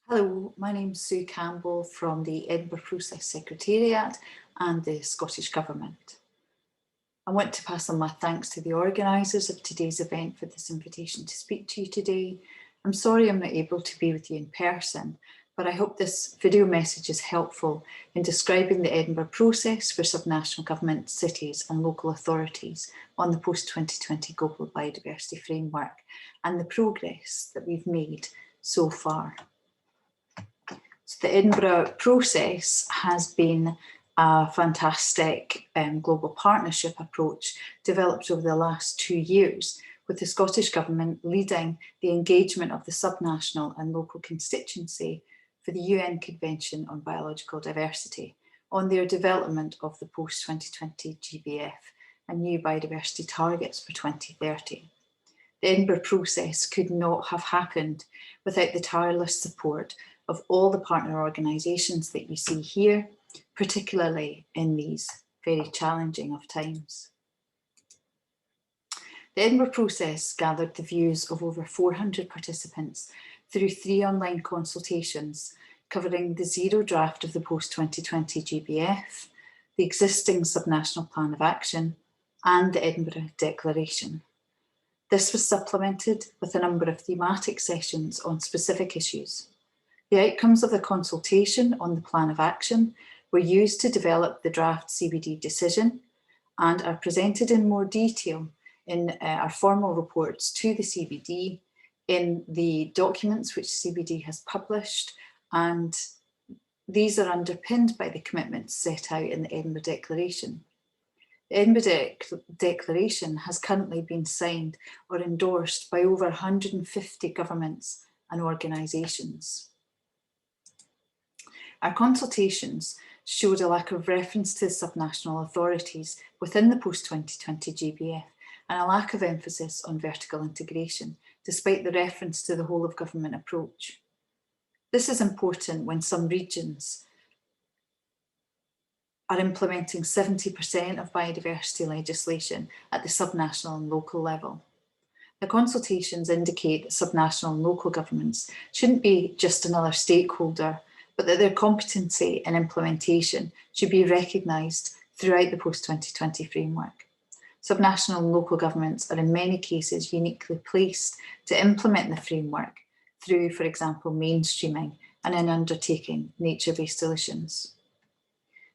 Hello, my name's Sue Campbell from the Edinburgh Process Secretariat and the Scottish Government. I want to pass on my thanks to the organisers of today's event for this invitation to speak to you today. I'm sorry I'm not able to be with you in person, but I hope this video message is helpful in describing the Edinburgh process for subnational government, cities and local authorities on the post-2020 Global Biodiversity Framework and the progress that we've made so far. So the Edinburgh process has been a fantastic global partnership approach developed over the last 2 years, with the Scottish Government leading the engagement of the subnational and local constituency for the UN Convention on Biological Diversity on their development of the post-2020 GBF and new biodiversity targets for 2030. The Edinburgh process could not have happened without the tireless support of all the partner organisations that you see here, particularly in these very challenging of times. The Edinburgh process gathered the views of over 400 participants through 3 online consultations covering the zero draft of the post-2020 GBF, the existing subnational plan of action and the Edinburgh Declaration. This was supplemented with a number of thematic sessions on specific issues. The outcomes of the consultation on the plan of action were used to develop the draft CBD decision and are presented in more detail in our formal reports to the CBD, in the documents which CBD has published, and these are underpinned by the commitments set out in the Edinburgh Declaration. The Edinburgh Declaration has currently been signed or endorsed by over 150 governments and organisations. Our consultations showed a lack of reference to subnational authorities within the post-2020 GBF and a lack of emphasis on vertical integration, despite the reference to the whole of government approach. This is important when some regions are implementing 70% of biodiversity legislation at the subnational and local level. The consultations indicate that subnational and local governments shouldn't be just another stakeholder, but that their competency and implementation should be recognised throughout the post-2020 framework. Subnational and local governments are in many cases uniquely placed to implement the framework through, for example, mainstreaming and in undertaking nature-based solutions.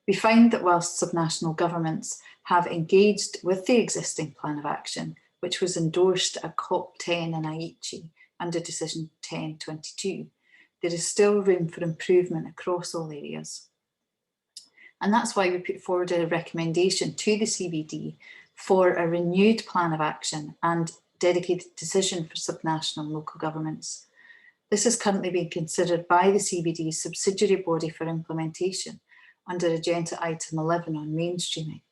We find that whilst subnational governments have engaged with the existing plan of action, which was endorsed at COP10 in Aichi under Decision 1022, there is still room for improvement across all areas. And that's why we put forward a recommendation to the CBD for a renewed plan of action and dedicated decision for subnational and local governments. This is currently being considered by the CBD's subsidiary body for implementation under Agenda Item 11 on mainstreaming.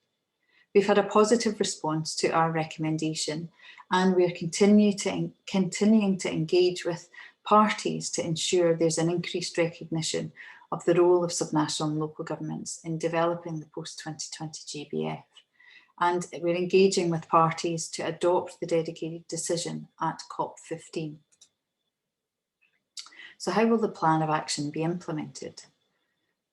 We've had a positive response to our recommendation, and we are continuing to engage with parties to ensure there's an increased recognition of the role of subnational and local governments in developing the post-2020 GBF. And we're engaging with parties to adopt the dedicated decision at COP15. So how will the plan of action be implemented?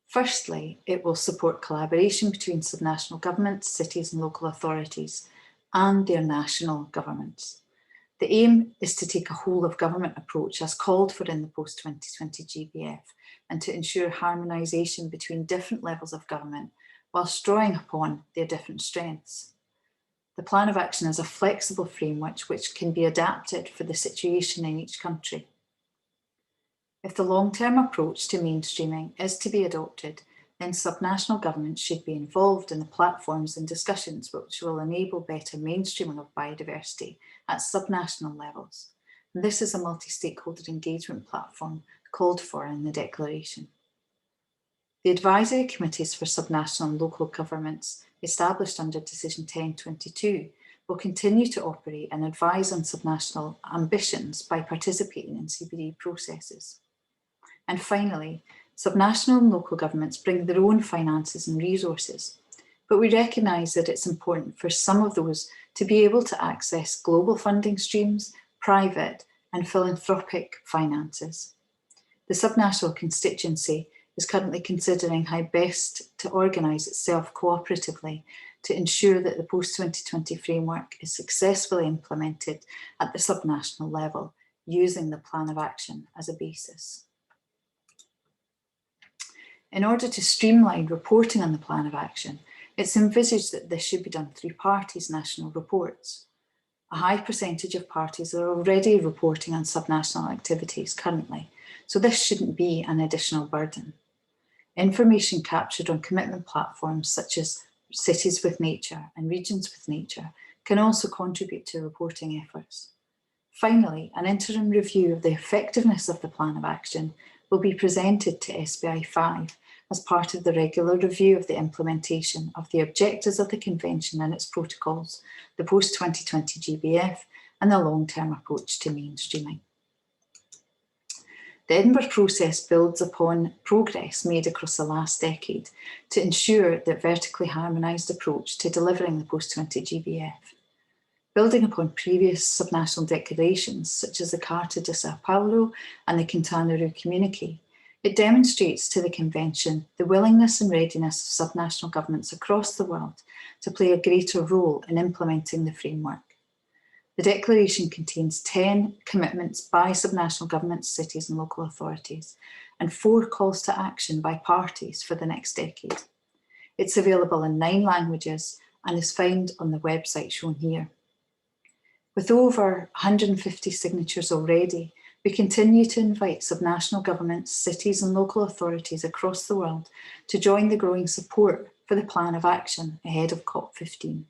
Firstly, it will support collaboration between subnational governments, cities and local authorities and their national governments. The aim is to take a whole of government approach as called for in the post-2020 GBF and to ensure harmonisation between different levels of government whilst drawing upon their different strengths. The plan of action is a flexible framework which can be adapted for the situation in each country. If the long-term approach to mainstreaming is to be adopted, then subnational governments should be involved in the platforms and discussions which will enable better mainstreaming of biodiversity at subnational levels. And this is a multi-stakeholder engagement platform called for in the Declaration. The advisory committees for subnational and local governments established under Decision 1022 will continue to operate and advise on subnational ambitions by participating in CBD processes. And finally, subnational and local governments bring their own finances and resources, but we recognise that it's important for some of those to be able to access global funding streams, private and philanthropic finances. The subnational constituency is currently considering how best to organise itself cooperatively to ensure that the post-2020 framework is successfully implemented at the subnational level, using the Plan of Action as a basis. In order to streamline reporting on the Plan of Action, it's envisaged that this should be done through parties' national reports. A high percentage of parties are already reporting on subnational activities currently, so this shouldn't be an additional burden. Information captured on commitment platforms such as Cities with Nature and Regions with Nature can also contribute to reporting efforts. Finally, an interim review of the effectiveness of the Plan of Action will be presented to SBI 5 as part of the regular review of the implementation of the objectives of the Convention and its protocols, the post-2020 GBF, and the long-term approach to mainstreaming. The Edinburgh process builds upon progress made across the last decade to ensure that vertically harmonised approach to delivering the post-20 GBF. Building upon previous subnational declarations, such as the Carta de Sao Paulo and the Quintana Roo Communique, it demonstrates to the Convention the willingness and readiness of subnational governments across the world to play a greater role in implementing the framework. The declaration contains 10 commitments by subnational governments, cities and local authorities, and 4 calls to action by parties for the next decade. It's available in 9 languages and is found on the website shown here. With over 150 signatures already, we continue to invite subnational governments, cities and local authorities across the world to join the growing support for the Plan of Action ahead of COP15.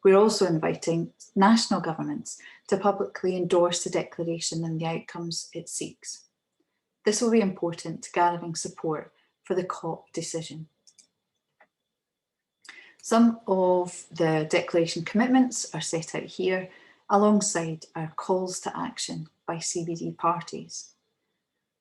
We're also inviting national governments to publicly endorse the declaration and the outcomes it seeks. This will be important to gathering support for the COP decision. Some of the declaration commitments are set out here, alongside our calls to action by CBD parties.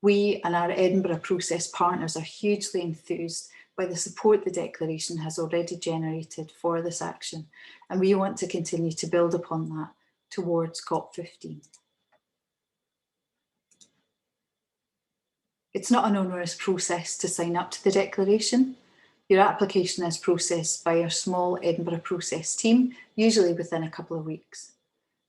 We and our Edinburgh process partners are hugely enthused by the support the declaration has already generated for this action, and we want to continue to build upon that towards COP15. It's not an onerous process to sign up to the declaration. Your application is processed by our small Edinburgh process team, usually within a couple of weeks.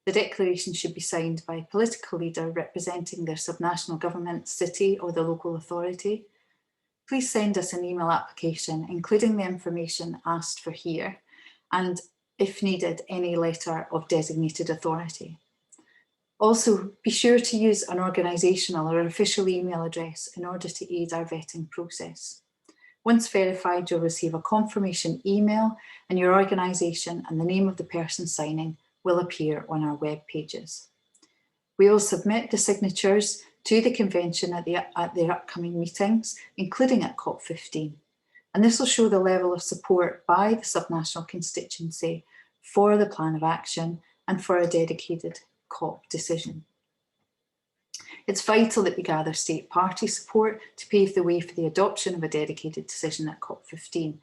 The declaration should be signed by a political leader representing their subnational government, city or the local authority. Please send us an email application, including the information asked for here, and if needed, any letter of designated authority. Also, be sure to use an organisational or official email address in order to aid our vetting process. Once verified, you'll receive a confirmation email, and your organisation and the name of the person signing will appear on our web pages. We will submit the signatures to the Convention at their upcoming meetings, including at COP15. And this will show the level of support by the subnational constituency for the Plan of Action and for a dedicated COP decision. It's vital that we gather state party support to pave the way for the adoption of a dedicated decision at COP15,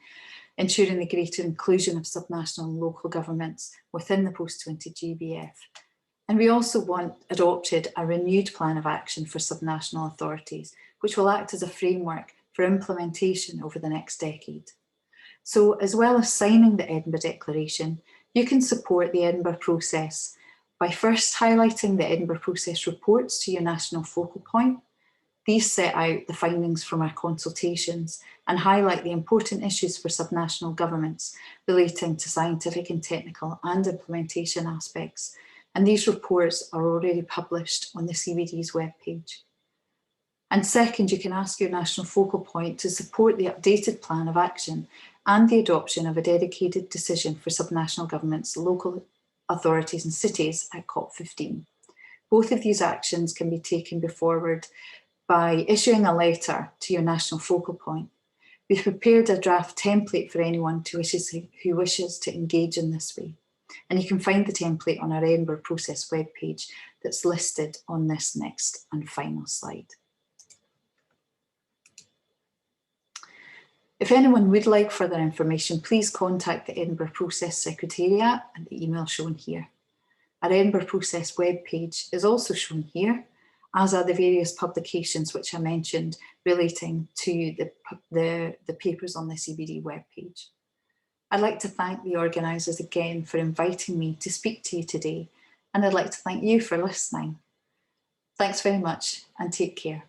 ensuring the greater inclusion of subnational and local governments within the post-20 GBF. And we also want adopted a renewed Plan of Action for subnational authorities, which will act as a framework for implementation over the next decade. So, as well as signing the Edinburgh Declaration, you can support the Edinburgh process by first highlighting the Edinburgh process reports to your national focal point. These set out the findings from our consultations and highlight the important issues for subnational governments relating to scientific and technical and implementation aspects. And these reports are already published on the CBD's webpage. And second, you can ask your national focal point to support the updated Plan of Action and the adoption of a dedicated decision for subnational governments, local authorities and cities at COP15. Both of these actions can be taken forward by issuing a letter to your national focal point. We've prepared a draft template for anyone who wishes to engage in this way. And you can find the template on our Edinburgh process webpage that's listed on this next and final slide. If anyone would like further information, please contact the Edinburgh Process Secretariat at the email shown here. Our Edinburgh Process webpage is also shown here, as are the various publications which I mentioned relating to the papers on the CBD webpage. I'd like to thank the organisers again for inviting me to speak to you today, and I'd like to thank you for listening. Thanks very much and take care.